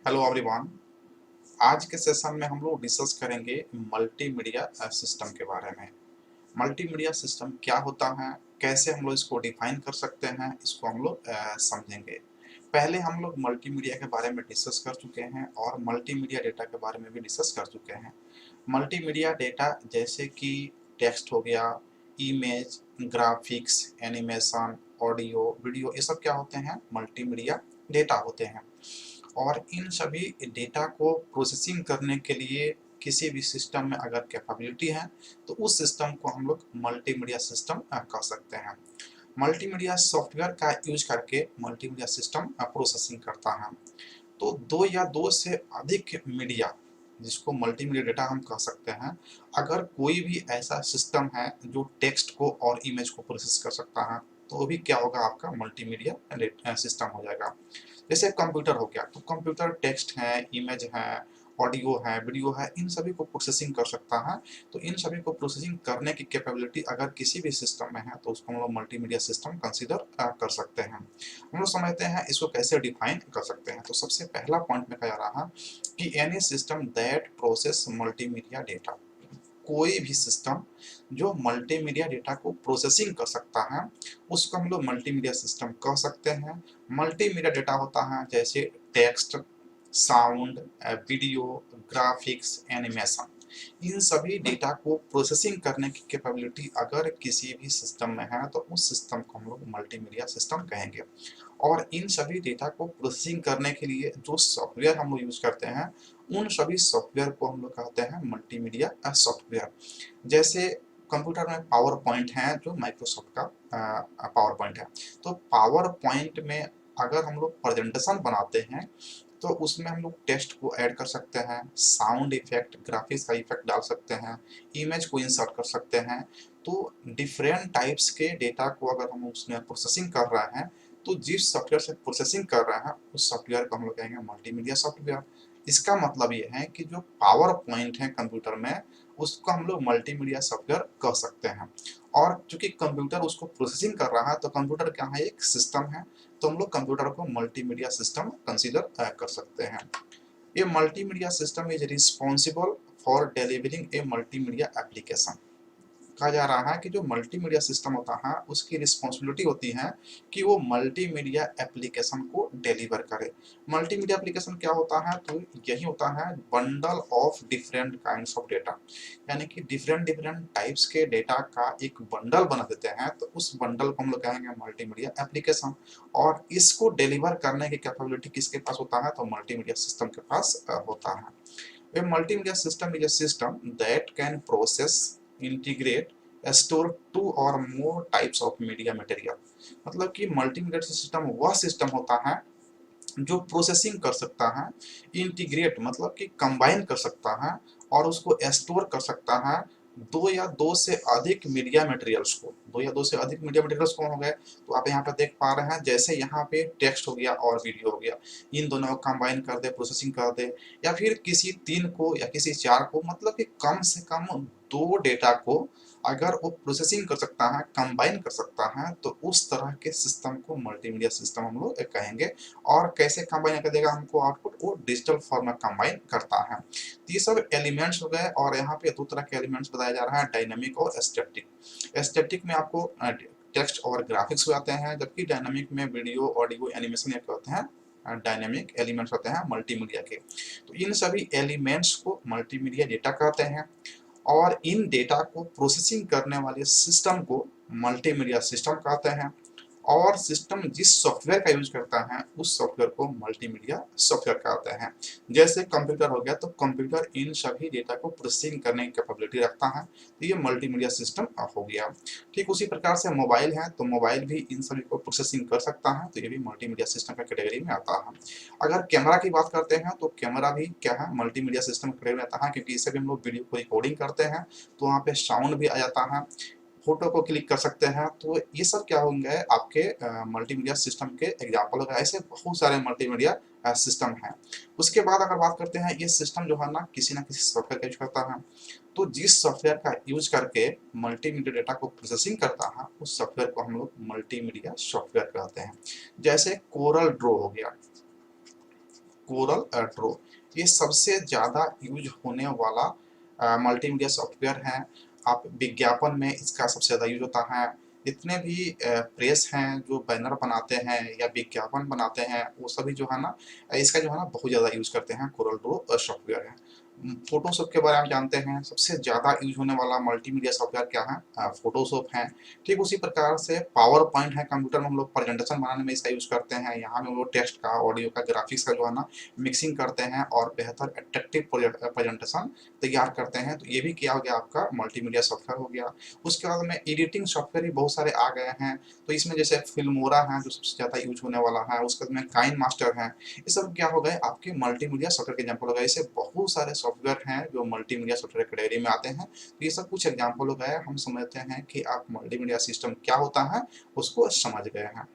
Hello everyone. आज के session में हम लोग डिस्कस करेंगे मल्टीमीडिया सिस्टम के बारे में। मल्टीमीडिया सिस्टम क्या होता है, कैसे हम लोग इसको डिफाइन कर सकते हैं, इसको हम लोग समझेंगे। पहले हम लोग मल्टीमीडिया के बारे में डिस्कस कर चुके हैं और मल्टीमीडिया डेटा के बारे में भी डिस्कस कर चुके हैं। मल्टीमीडिया डेटा जैसे कि टेक्स्ट हो गया, image, graphics, animation, audio, video, ये सब क्या होते हैं? मल्टीमीडिया डेटा होते हैं। और इन सभी डेटा को प्रोसेसिंग करने के लिए किसी भी सिस्टम में अगर कैपेबिलिटी है तो उस सिस्टम को हम लोग मल्टीमीडिया सिस्टम कह सकते हैं। मल्टीमीडिया सॉफ्टवेयर का यूज करके मल्टीमीडिया सिस्टम प्रोसेसिंग करता है। तो दो या दो से अधिक मीडिया, जिसको मल्टीमीडिया डेटा हम कह सकते हैं, अगर कोई भी ऐसा सिस्टम है जो टेक्स्ट को और इमेज को प्रोसेस कर सकता है तो वो भी क्या होगा? आपका मल्टीमीडिया सिस्टम हो जाएगा। जैसे कंप्यूटर हो गया तो कंप्यूटर टेक्स्ट है, इमेज है, ऑडियो है, वीडियो है, इन सभी को प्रोसेसिंग कर सकता है। तो इन सभी को प्रोसेसिंग करने की कैपेबिलिटी अगर किसी भी सिस्टम में है तो उसको हम लोग मल्टीमीडिया सिस्टम कंसीडर कर सकते हैं। हम लोग समझते हैं इसको कैसे डिफाइन कर सकते हैं। तो सबसे पहला पॉइंट में कह रहा है कि any system that process multimedia data, कोई भी सिस्टम जो मल्टीमीडिया डेटा को प्रोसेसिंग कर सकता है उसको हम लोग मल्टीमीडिया सिस्टम कह सकते हैं। मल्टीमीडिया डेटा होता है जैसे text, sound, video, graphics, animation, इन सभी डेटा को प्रोसेसिंग करने की कैपेबिलिटी अगर किसी भी सिस्टम में है तो उस सिस्टम को हम लोग मल्टीमीडिया सिस्टम कहेंगे। और इन सभी डेटा को प्रोसेसिंग करने के लिए जो सॉफ्टवेयर हम लोग यूज करते हैं उन सभी सॉफ्टवेयर को हम लोग कहते हैं मल्टीमीडिया सॉफ्टवेयर। जैसे कंप्यूटर में पावर पॉइंट है जो माइक्रोसॉफ्ट का पावर पॉइंट है। तो पावर पॉइंट में अगर हम लोग प्रेजेंटेशन बनाते हैं तो उसमें हम लोग टेक्स्ट को ऐड कर सकते हैं, साउंड इफेक्ट, ग्राफिक्स का इफेक्ट डाल सकते हैं, इमेज को इंसर्ट कर सकते हैं। तो डिफरेंट टाइप्स के डेटा को अगर हम उसमें प्रोसेसिंग कर रहे हैं तो जिस सॉफ्टवेयर से प्रोसेसिंग कर रहे हैं उस सॉफ्टवेयर को हम लोग कहेंगे मल्टीमीडिया सॉफ्टवेयर। इसका मतलब ये है कि जो पावर पॉइंट है कंप्यूटर में उसको हम लोग मल्टीमीडिया सॉफ्टवेयर कह सकते हैं। और चूंकि कंप्यूटर उसको प्रोसेसिंग कर रहा है तो कंप्यूटर क्या है? एक सिस्टम है। तो हम लोग कंप्यूटर को मल्टीमीडिया सिस्टम कंसीडर कर सकते हैं। ये multimedia system is responsible for delivering A multimedia application. कहा जा रहा है कि जो मल्टीमीडिया सिस्टम होता है उसकी रिस्पॉन्सिबिलिटी होती है कि वो मल्टीमीडिया एप्लीकेशन को डिलीवर करे। मल्टीमीडिया एप्लीकेशन क्या होता है? तो यही होता है bundle of different kinds of data, यानी कि डिफरेंट डिफरेंट टाइप्स के डेटा का एक बंडल बना देते हैं तो उस बंडल को हम लोग कहेंगे मल्टीमीडिया एप्लीकेशन। और इसको डिलीवर करने की कैपेबिलिटी किसके पास होता है? तो मल्टीमीडिया सिस्टम के पास होता है। A multimedia system is a system that can process, integrate, store two or more types of media material। मतलब कि मल्टीमीडिया सिस्टम वह सिस्टम होता है जो प्रोसेसिंग कर सकता है, इंटीग्रेट मतलब कि कंबाइन कर सकता है और उसको स्टोर कर सकता है दो या दो से अधिक मीडिया मटेरियल्स को। दो या दो से अधिक मीडिया मटेरियल्स कौन हो गए? तो आप यहाँ पे देख पा रहे हैं जैसे यहाँ पे टेक्स्ट हो गया और वीडियो हो गया, इन दोनों को कंबाइन कर दे, प्रोसेसिंग कर दे, या फिर किसी तीन को या किसी चार को, मतलब कि कम से कम दो डेटा को अगर वो प्रोसेसिंग कर सकता है, कंबाइन कर सकता है तो उस तरह के सिस्टम को मल्टीमीडिया सिस्टम हम लोग कहेंगे। और कैसे कंबाइन कर देगा हमको आउटपुट? वो डिजिटल फॉर्म में कंबाइन करता है। तो ये सब एलिमेंट्स हो गए और यहाँ पे दो तरह के एलिमेंट्स बताया जा रहा है, डायनामिक और स्टैटिक। स्टैटिक में आपको टेक्स्ट और ग्राफिक्स हो जाते हैं, जबकि डायनामिक में वीडियो, ऑडियो, एनिमेशन ये होते हैं डायनामिक एलिमेंट्स होते हैं मल्टीमीडिया के। तो इन सभी एलिमेंट्स को मल्टीमीडिया डेटा कहते हैं और इन डेटा को प्रोसेसिंग करने वाले सिस्टम को मल्टीमीडिया सिस्टम कहते हैं। और सिस्टम जिस सॉफ्टवेयर का यूज करता है उस सॉफ्टवेयर को मल्टीमीडिया सॉफ्टवेयर कहते हैं। जैसे कंप्यूटर हो गया तो कंप्यूटर इन सभी डेटा को प्रोसेसिंग करने की कैपेबिलिटी रखता है, तो ये मल्टीमीडिया सिस्टम हो गया। ठीक उसी प्रकार से मोबाइल है तो मोबाइल भी इन सभी को प्रोसेसिंग कर सकता है, तो ये भी मल्टीमीडिया सिस्टम का कैटेगरी में आता है। अगर कैमरा की बात करते हैं तो कैमरा भी क्या है? मल्टीमीडिया सिस्टम कैटेगरी में आता है, क्योंकि इससे भी हम लोग वीडियो को रिकॉर्डिंग करते हैं तो वहाँ पे साउंड भी आ जाता है, फोटो को क्लिक कर सकते हैं। तो ये सब क्या होंगे? आपके मल्टीमीडिया सिस्टम के एग्जाम्पल होगा। ऐसे बहुत सारे मल्टीमीडिया सिस्टम हैं। उसके बाद अगर बात करते हैं, ये सिस्टम जो है ना किसी सॉफ्टवेयर का यूज करता है। तो जिस सॉफ्टवेयर का यूज करके मल्टीमीडिया डेटा को प्रोसेसिंग करता है उस सॉफ्टवेयर को हम लोग मल्टीमीडिया सॉफ्टवेयर कहते हैं। जैसे कोरल ड्रॉ हो गया, कोरल ड्रॉ। ये सबसे ज़्यादा यूज होने वाला मल्टीमीडिया सॉफ्टवेयर है। आप विज्ञापन में इसका सबसे ज़्यादा यूज होता है। जितने भी प्रेस हैं जो बैनर बनाते हैं या विज्ञापन बनाते हैं, वो सभी जो है ना इसका जो है ना बहुत ज़्यादा यूज करते हैं। कोरल ड्रॉ सॉफ्टवेयर है। फोटोशॉप के बारे में जानते हैं, सबसे ज़्यादा यूज होने वाला मल्टीमीडिया सॉफ्टवेयर क्या है? फोटोशॉप है। ठीक उसी प्रकार से पावर पॉइंट है, कंप्यूटर में हम लोग प्रेजेंटेशन बनाने में इसका यूज करते हैं। यहाँ में हम लोग टेक्स्ट का, ऑडियो का, ग्राफिक्स का जो है ना मिक्सिंग करते हैं और बेहतर अट्रैक्टिव प्रेजेंटेशन तैयार करते हैं। तो ये भी क्या हो गया आपका मल्टीमीडिया सॉफ्टवेयर हो गया। उसके बाद में एडिटिंग सॉफ्टवेयर भी बहुत सारे आ गए हैं। तो इसमें जैसे फिल्मोरा है जो सबसे ज़्यादा यूज होने वाला है, उसके बाद में काइन मास्टर है। ये सब क्या हो गए आपके मल्टीमीडिया सॉफ्टवेयर के एग्जाम्पल हो गए। ऐसे बहुत सारे सॉफ्टवेयर हैं जो मल्टीमीडिया सॉफ्टवेयर कैटेगरी में आते हैं। तो ये सब कुछ एग्जाम्पल हो गए, हम समझते हैं कि आप मल्टीमीडिया सिस्टम क्या होता है उसको समझ गए हैं।